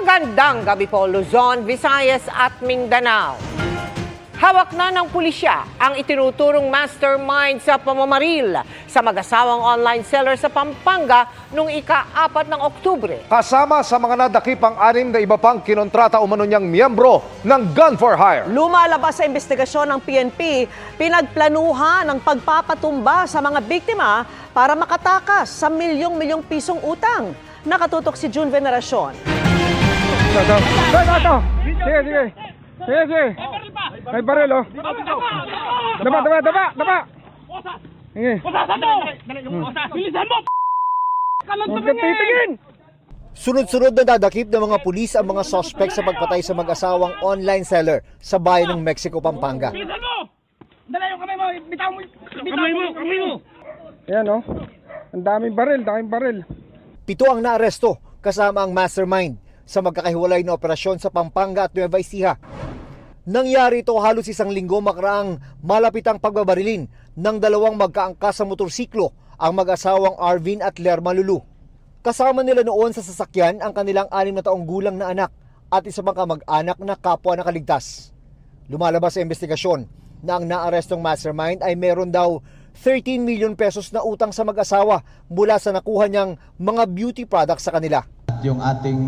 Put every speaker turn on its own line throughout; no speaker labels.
Magandang gabi po, Luzon, Visayas at Mindanao. Hawak na ng pulisya ang itinuturong mastermind sa pamamaril sa mag-asawang online seller sa Pampanga noong ika-4 ng Oktubre.
Kasama sa mga nadakipang 6 na iba pang kinontrata umano niyang miyembro ng Gun for Hire.
Lumalabas sa investigasyon ng PNP, pinagplanuhan ang pagpapatumba sa mga biktima para makatakas sa milyong-milyong pisong utang. Nakatutok si June Veneracion.
Sige. May baril, oh. Daba. Sige.
Bilisan mo!
Huwag kang titingin!
Sunod-sunod na dadakip ng mga pulis ang mga sospek sa pagpatay sa mag-asawang online seller sa bayan ng Mexico, Pampanga.
Bilisan mo! Dala yung kamay mo! Bitaw mo! Kamay mo!
Ayan, oh. Ang daming baril.
7 ang naaresto kasama ang mastermind sa magkakahiwalay na operasyon sa Pampanga at Nueva Ecija. Nangyari ito halos 1 linggo makaraang malapitang pagbabarilin ng 2 magkaangkas sa motorsiklo ang mag-asawang Arvin at Lerma Lulu. Kasama nila noon sa sasakyan ang kanilang 6 na taong gulang na anak at isa pang kamag-anak na kapwa nakaligtas. Lumalabas sa investigasyon na ang naarestong mastermind ay meron daw 13 million pesos na utang sa mag-asawa mula sa nakuha niyang mga beauty products sa kanila.
Yung ating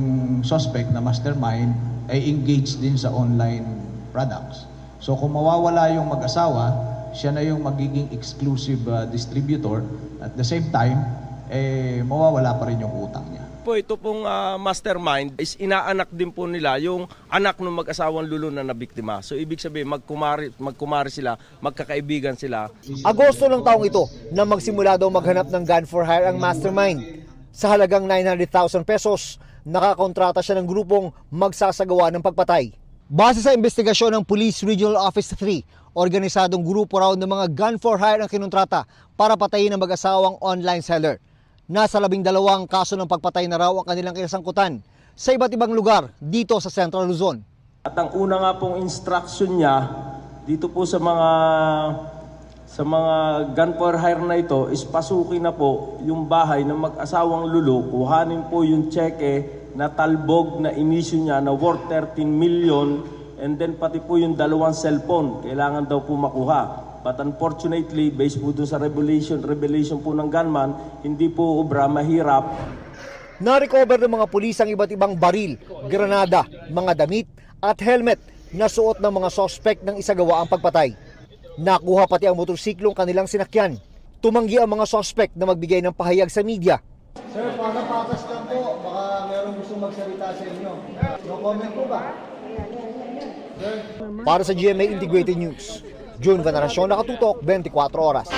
suspect na mastermind ay engaged din sa online products. So kung mawawala yung mag-asawa, siya na yung magiging exclusive distributor. At the same time, mawawala pa rin yung utang niya.
Ito pong mastermind is inaanak din po nila yung anak ng mag-asawang Lulu na nabiktima. So ibig sabihin magkumari sila, magkakaibigan sila.
Agosto ng taong ito na magsimula daw maghanap ng gun for hire ang mastermind. Sa halagang 900,000 pesos, nakakontrata siya ng grupong magsasagawa ng pagpatay. Base sa investigasyon ng Police Regional Office 3, organisadong grupo raw ng mga gun for hire ang kinontrata para patayin ang mag-asawang online seller. Nasa 12 kaso ng pagpatay na raw ang kanilang kinasangkutan sa iba't ibang lugar dito sa Central Luzon.
At ang una nga pong instruction niya dito po sa mga gun for hire na ito is pasukin na po yung bahay ng mag-asawang Lulu, kuhanin po yung cheque na talbog na inisyu niya na worth 13 million and then pati po yung 2 cellphone kailangan daw po makuha. But unfortunately, based po dun sa revelation po ng gunman, hindi po obra mahirap.
Na-recover ng mga pulis ang iba't ibang baril, granada, mga damit at helmet na suot ng mga sospek ng isagawa ang pagpatay. Nakuha pati ang motorsiklong kanilang sinakyan. Tumanggi ang mga sospek na magbigay ng pahayag sa media.
Sir, para patas lang po, baka merong gusto magsalita sa inyo. No comment po ba?
Para sa GMA Integrated News, June Veneracion, nakatutok 24 oras.